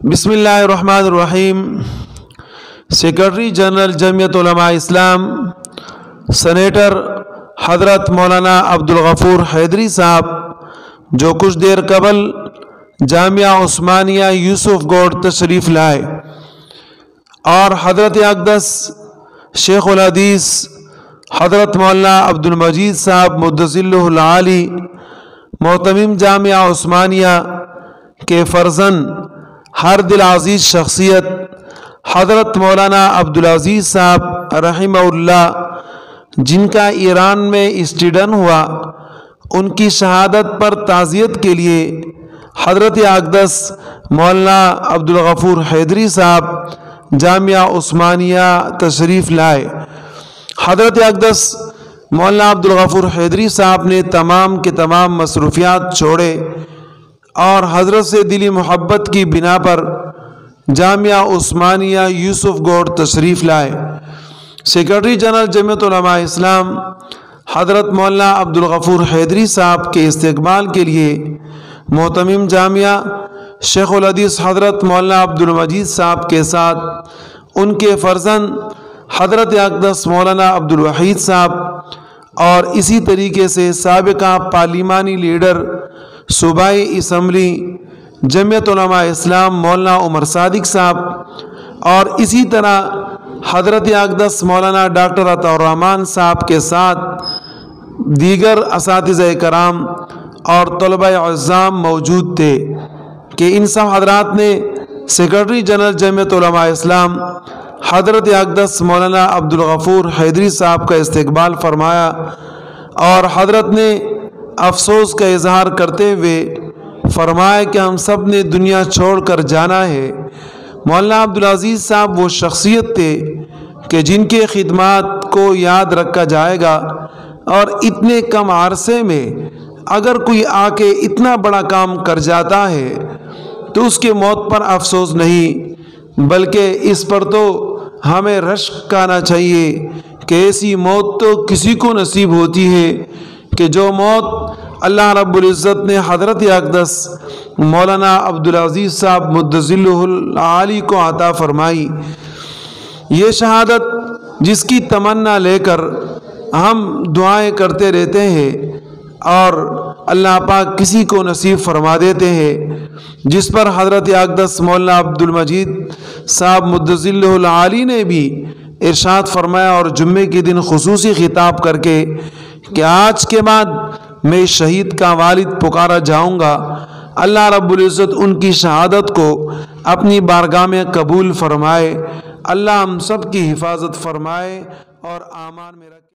بسم اللہ الرحمن الرحیم۔ سیکرٹری جنرل جمعیت علماء اسلام سینیٹر حضرت مولانا عبدالغفور حیدری صاحب جو کچھ دیر قبل جامعہ عثمانیہ یوسف گوڑ تشریف لائے اور حضرت اقدس شیخ الحدیث حضرت مولانا عبدالمجید صاحب مدظلہ العالی محتمم جامعہ عثمانیہ کے فرزند ہر دل عزیز شخصیت حضرت مولانا عبدالعزیز صاحب رحمہ اللہ جن کا ایران میں اسٹیڈن ہوا، ان کی شہادت پر تعزیت کے لیے حضرت اقدس مولانا عبدالغفور حیدری صاحب جامعہ عثمانیہ تشریف لائے۔ حضرت اقدس مولانا عبدالغفور حیدری صاحب نے تمام کے تمام مصروفیات چھوڑے اور حضرت سے دلی محبت کی بنا پر جامعہ عثمانیہ یوسف گوڑ تشریف لائے۔ سیکرٹری جنرل جمعیت علماء اسلام حضرت مولانا عبدالغفور حیدری صاحب کے استقبال کے لیے محتمم جامعہ شیخ الحدیث حضرت مولانا عبدالمجید صاحب کے ساتھ ان کے فرزند حضرت اقدس مولانا عبدالوحید صاحب اور اسی طریقے سے سابقہ پارلیمانی لیڈر صوبائی اسمبلی جمعیت علماء اسلام مولانا عمر صادق صاحب اور اسی طرح حضرت اقدس مولانا ڈاکٹر عطاء الرحمن صاحب کے ساتھ دیگر اساتذہ کرام اور طلبہ اعزام موجود تھے کہ ان سب حضرات نے سیکرٹری جنرل جمعیت علماء اسلام حضرت اقدس مولانا عبدالغفور حیدری صاحب کا استقبال فرمایا اور حضرت نے افسوس کا اظہار کرتے ہوئے فرمایا کہ ہم سب نے دنیا چھوڑ کر جانا ہے۔ مولانا عبدالعزیز صاحب وہ شخصیت تھے کہ جن کے خدمات کو یاد رکھا جائے گا، اور اتنے کم عرصے میں اگر کوئی آ کے اتنا بڑا کام کر جاتا ہے تو اس کے موت پر افسوس نہیں، بلکہ اس پر تو ہمیں رشک آنا چاہیے کہ ایسی موت تو کسی کو نصیب ہوتی ہے کہ جو موت اللہ رب العزت نے حضرت اقدس مولانا عبدالعزیز صاحب مدظلہ العالی کو عطا فرمائی۔ یہ شہادت جس کی تمنا لے کر ہم دعائیں کرتے رہتے ہیں اور اللہ پاک کسی کو نصیب فرما دیتے ہیں، جس پر حضرت اقدس مولانا عبدالمجید صاحب مدظلہ العالی نے بھی ارشاد فرمایا اور جمعے کے دن خصوصی خطاب کر کے کہ آج کے بعد میں شہید کا والد پکارا جاؤں گا۔ اللہ رب العزت ان کی شہادت کو اپنی بارگاہ میں قبول فرمائے، اللہ ہم سب کی حفاظت فرمائے اور آمان میں رکھے۔